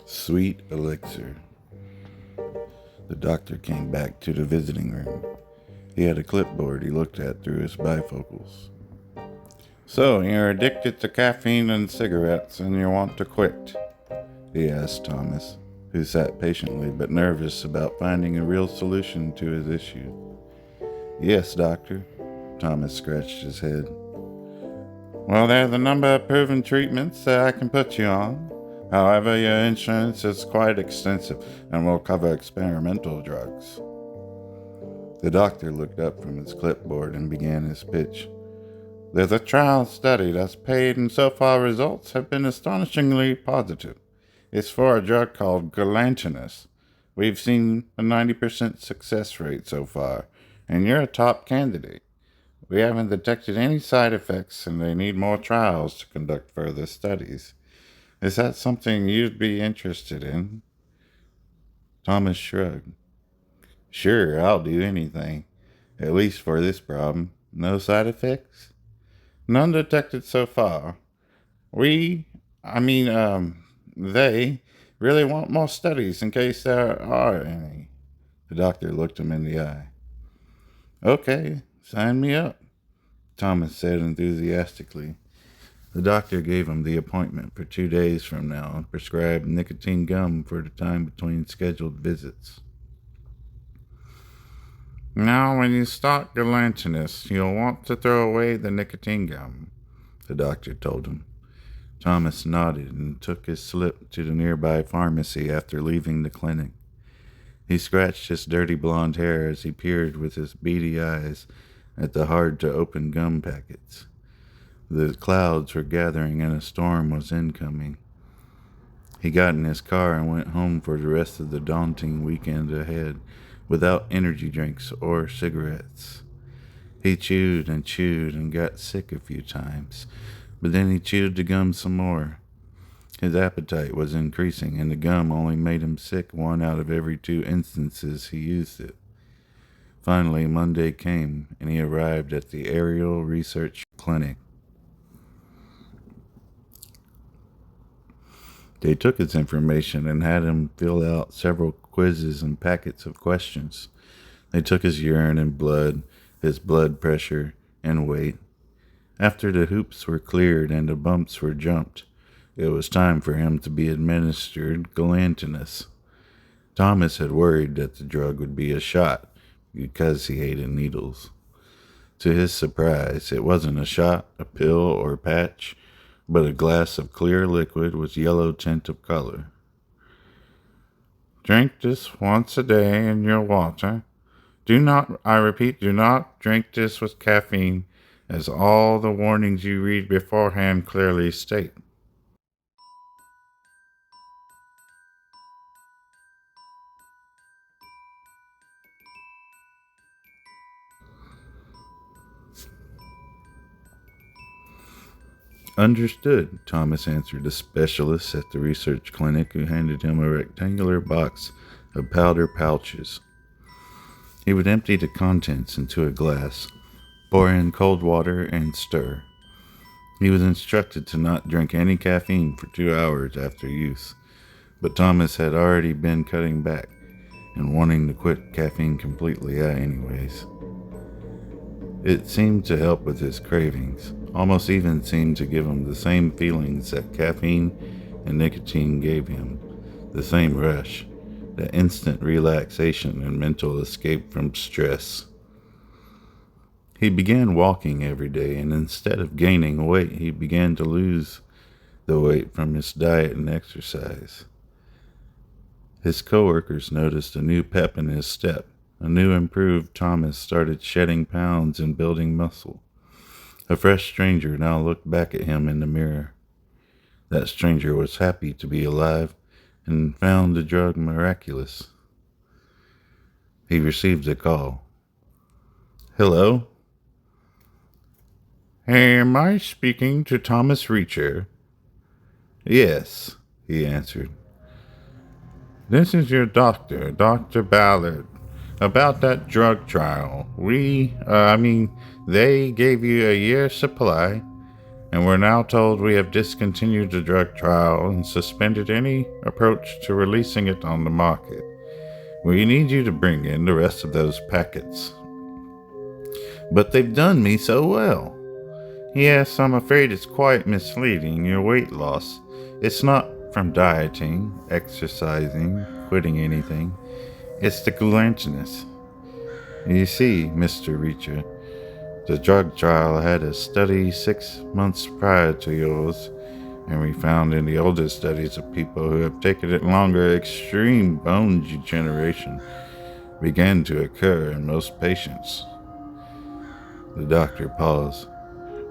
Sweet Elixir. The doctor came back to the visiting room. He had a clipboard he looked at through his bifocals. "So, you're addicted to caffeine and cigarettes and you want to quit?" he asked Thomas, who sat patiently but nervous about finding a real solution to his issue. "Yes, doctor." Thomas scratched his head. "Well, there's a number of proven treatments that I can put you on. However, your insurance is quite extensive and will cover experimental drugs." The doctor looked up from his clipboard and began his pitch. "There's a trial study that's paid, and so far results have been astonishingly positive. It's for a drug called galantinus. We've seen a 90% success rate so far, and you're a top candidate. We haven't detected any side effects, and they need more trials to conduct further studies. Is that something you'd be interested in?" Thomas shrugged. "Sure, I'll do anything. At least for this problem. No side effects?" "None detected so far. They really want more studies in case there are any." The doctor looked him in the eye. "Okay, sign me up," Thomas said enthusiastically. The doctor gave him the appointment for 2 days from now and prescribed nicotine gum for the time between scheduled visits. "Now, when you start galantinus, you'll want to throw away the nicotine gum," the doctor told him. Thomas nodded and took his slip to the nearby pharmacy after leaving the clinic. He scratched his dirty blonde hair as he peered with his beady eyes at the hard-to-open gum packets. The clouds were gathering and a storm was incoming. He got in his car and went home for the rest of the daunting weekend ahead, without energy drinks or cigarettes. He chewed and got sick a few times, but then he chewed the gum some more. His appetite was increasing, and the gum only made him sick 1 out of every 2 instances he used it. Finally, Monday came, and he arrived at the Aerial Research Clinic. They took his information and had him fill out several quizzes and packets of questions. They took his urine and blood, his blood pressure, and weight. After the hoops were cleared and the bumps were jumped, it was time for him to be administered galantinus. Thomas had worried that the drug would be a shot because he hated needles. To his surprise, it wasn't a shot, a pill, or patch, but a glass of clear liquid with yellow tint of color. "Drink this once a day in your water. Do not drink this with caffeine, as all the warnings you read beforehand clearly state." "Understood," Thomas answered the specialist at the research clinic, who handed him a rectangular box of powder pouches. He would empty the contents into a glass, pour in cold water, and stir. He was instructed to not drink any caffeine for 2 hours after use, but Thomas had already been cutting back and wanting to quit caffeine completely anyways. It seemed to help with his cravings, almost even seemed to give him the same feelings that caffeine and nicotine gave him, the same rush, that instant relaxation and mental escape from stress. He began walking every day, and instead of gaining weight, he began to lose the weight from his diet and exercise. His coworkers noticed a new pep in his step. A new improved Thomas started shedding pounds and building muscle. A fresh stranger now looked back at him in the mirror. That stranger was happy to be alive and found the drug miraculous. He received a call. Hello? Hey, am I speaking to Thomas Reacher? Yes, he answered. This is your doctor, Dr. Ballard. About that drug trial. They gave you a year's supply, and we're now told we have discontinued the drug trial and suspended any approach to releasing it on the market. We need you to bring in the rest of those packets. But they've done me so well. Yes, I'm afraid it's quite misleading, your weight loss. It's not from dieting, exercising, quitting anything. It's the glutinous. You see, Mr. Reacher, the drug trial had a study 6 months prior to yours, and we found in the older studies of people who have taken it longer, extreme bone degeneration began to occur in most patients. The doctor paused.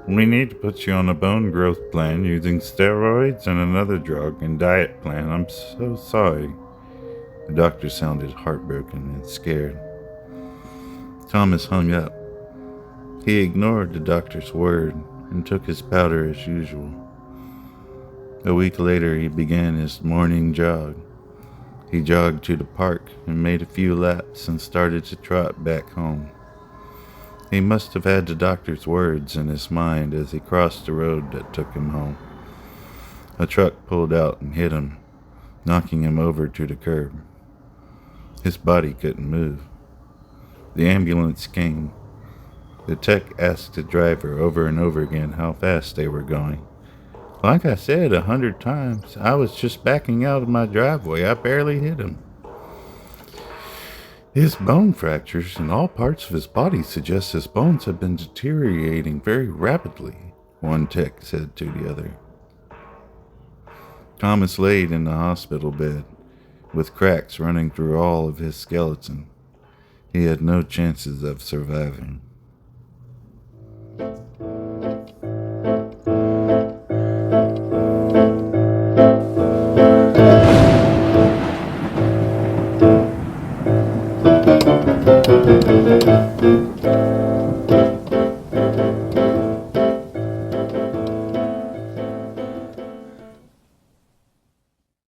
We need to put you on a bone growth plan using steroids and another drug and diet plan. I'm so sorry. The doctor sounded heartbroken and scared. Thomas hung up. He ignored the doctor's word and took his powder as usual. A week later, he began his morning jog. He jogged to the park and made a few laps and started to trot back home. He must have had the doctor's words in his mind as he crossed the road that took him home. A truck pulled out and hit him, knocking him over to the curb. His body couldn't move. The ambulance came. The tech asked the driver over and over again how fast they were going. Like I said 100 times, I was just backing out of my driveway. I barely hit him. His bone fractures in all parts of his body suggest his bones have been deteriorating very rapidly, one tech said to the other. Thomas laid in the hospital bed, with cracks running through all of his skeleton. He had no chances of surviving.